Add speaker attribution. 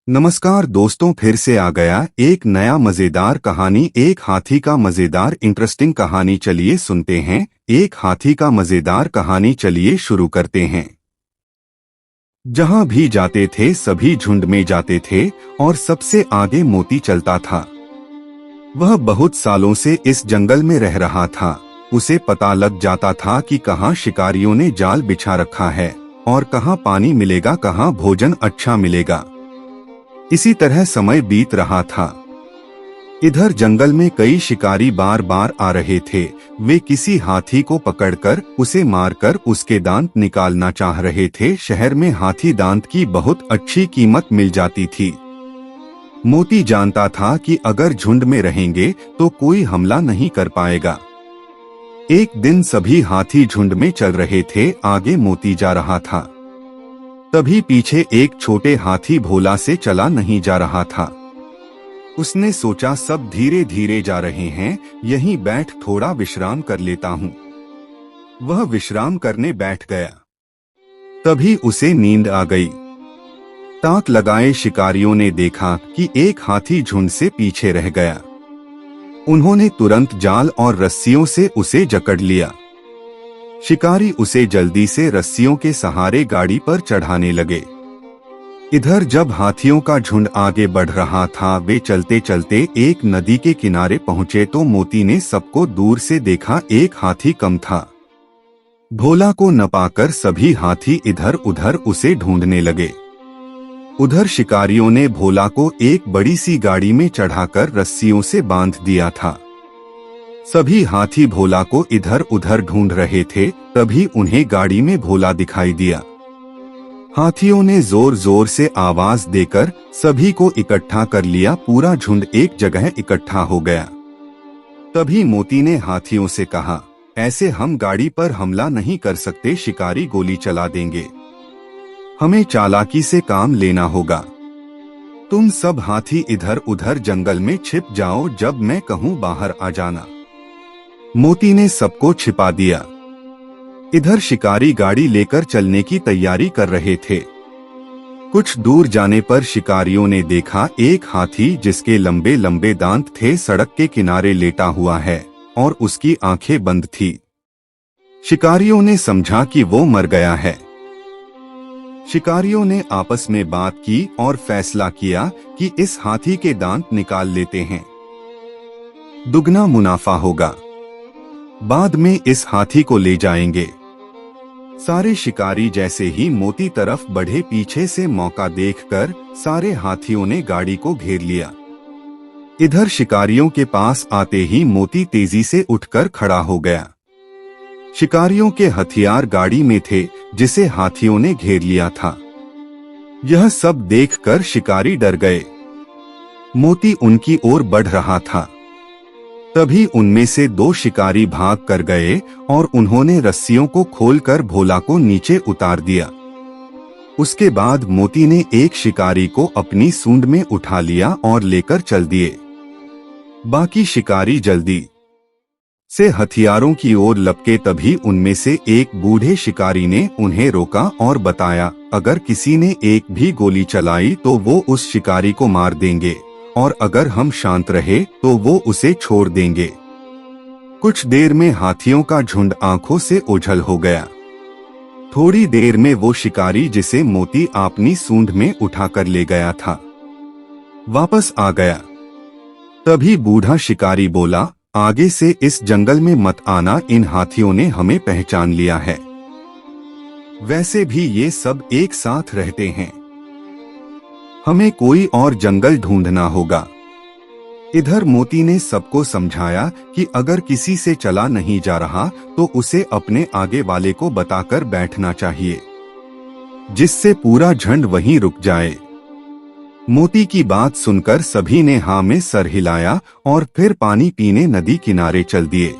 Speaker 1: नमस्कार दोस्तों, फिर से आ गया एक नया मजेदार कहानी। एक हाथी का मजेदार इंटरेस्टिंग कहानी। चलिए सुनते हैं एक हाथी का मजेदार कहानी। चलिए शुरू करते हैं। जहां भी जाते थे सभी झुंड में जाते थे और सबसे आगे मोती चलता था। वह बहुत सालों से इस जंगल में रह रहा था। उसे पता लग जाता था कि कहाँ शिकारियों ने जाल बिछा रखा है और कहाँ पानी मिलेगा, कहाँ भोजन अच्छा मिलेगा। इसी तरह समय बीत रहा था। इधर जंगल में कई शिकारी बार बार आ रहे थे। वे किसी हाथी को पकड़कर उसे मारकर उसके दांत निकालना चाह रहे थे। शहर में हाथी दांत की बहुत अच्छी कीमत मिल जाती थी। मोती जानता था कि अगर झुंड में रहेंगे तो कोई हमला नहीं कर पाएगा। एक दिन सभी हाथी झुंड में चल रहे थे। आगे मोती जा रहा था। तभी पीछे एक छोटे हाथी भोला से चला नहीं जा रहा था। उसने सोचा सब धीरे धीरे जा रहे हैं, यहीं बैठ थोड़ा विश्राम कर लेता हूँ। वह विश्राम करने बैठ गया। तभी उसे नींद आ गई। ताक लगाए शिकारियों ने देखा कि एक हाथी झुंड से पीछे रह गया। उन्होंने तुरंत जाल और रस्सियों से उसे जकड़ लिया। शिकारी उसे जल्दी से रस्सियों के सहारे गाड़ी पर चढ़ाने लगे। इधर जब हाथियों का झुंड आगे बढ़ रहा था, वे चलते चलते एक नदी के किनारे पहुंचे तो मोती ने सबको दूर से देखा। एक हाथी कम था। भोला को न पाकर सभी हाथी इधर उधर उसे ढूंढने लगे। उधर शिकारियों ने भोला को एक बड़ी सी गाड़ी में चढ़ाकर रस्सियों से बांध दिया था। सभी हाथी भोला को इधर उधर ढूंढ रहे थे। तभी उन्हें गाड़ी में भोला दिखाई दिया। हाथियों ने जोर जोर से आवाज देकर सभी को इकट्ठा कर लिया। पूरा झुंड एक जगह इकट्ठा हो गया। तभी मोती ने हाथियों से कहा, ऐसे हम गाड़ी पर हमला नहीं कर सकते, शिकारी गोली चला देंगे। हमें चालाकी से काम लेना होगा। तुम सब हाथी इधर उधर जंगल में छिप जाओ, जब मैं कहूँ बाहर आ जाना। मोती ने सबको छिपा दिया। इधर शिकारी गाड़ी लेकर चलने की तैयारी कर रहे थे। कुछ दूर जाने पर शिकारियों ने देखा एक हाथी जिसके लंबे लंबे दांत थे, सड़क के किनारे लेटा हुआ है और उसकी आंखें बंद थी। शिकारियों ने समझा कि वो मर गया है। शिकारियों ने आपस में बात की और फैसला किया कि इस हाथी के दांत निकाल लेते हैं, दुगना मुनाफा होगा। बाद में इस हाथी को ले जाएंगे। सारे शिकारी जैसे ही मोती तरफ बढ़े, पीछे से मौका देखकर सारे हाथियों ने गाड़ी को घेर लिया। इधर शिकारियों के पास आते ही मोती तेजी से उठकर खड़ा हो गया। शिकारियों के हथियार गाड़ी में थे जिसे हाथियों ने घेर लिया था। यह सब देखकर शिकारी डर गए। मोती उनकी ओर बढ़ रहा था। तभी उनमें से दो शिकारी भाग कर गए और उन्होंने रस्सियों को खोलकर भोला को नीचे उतार दिया। उसके बाद मोती ने एक शिकारी को अपनी सूंड में उठा लिया और लेकर चल दिए। बाकी शिकारी जल्दी से हथियारों की ओर लपके। तभी उनमें से एक बूढ़े शिकारी ने उन्हें रोका और बताया, अगर किसी ने एक भी गोली चलाई तो वो उस शिकारी को मार देंगे और अगर हम शांत रहे तो वो उसे छोड़ देंगे। कुछ देर में हाथियों का झुंड आंखों से ओझल हो गया। थोड़ी देर में वो शिकारी जिसे मोती अपनी सूंड में उठाकर ले गया था, वापस आ गया। तभी बूढ़ा शिकारी बोला, आगे से इस जंगल में मत आना, इन हाथियों ने हमें पहचान लिया है। वैसे भी ये सब एक साथ रहते हैं, हमें कोई और जंगल ढूंढना होगा। इधर मोती ने सबको समझाया कि अगर किसी से चला नहीं जा रहा तो उसे अपने आगे वाले को बताकर बैठना चाहिए, जिससे पूरा झुंड वहीं रुक जाए। मोती की बात सुनकर सभी ने हाँ में सर हिलाया और फिर पानी पीने नदी किनारे चल दिए।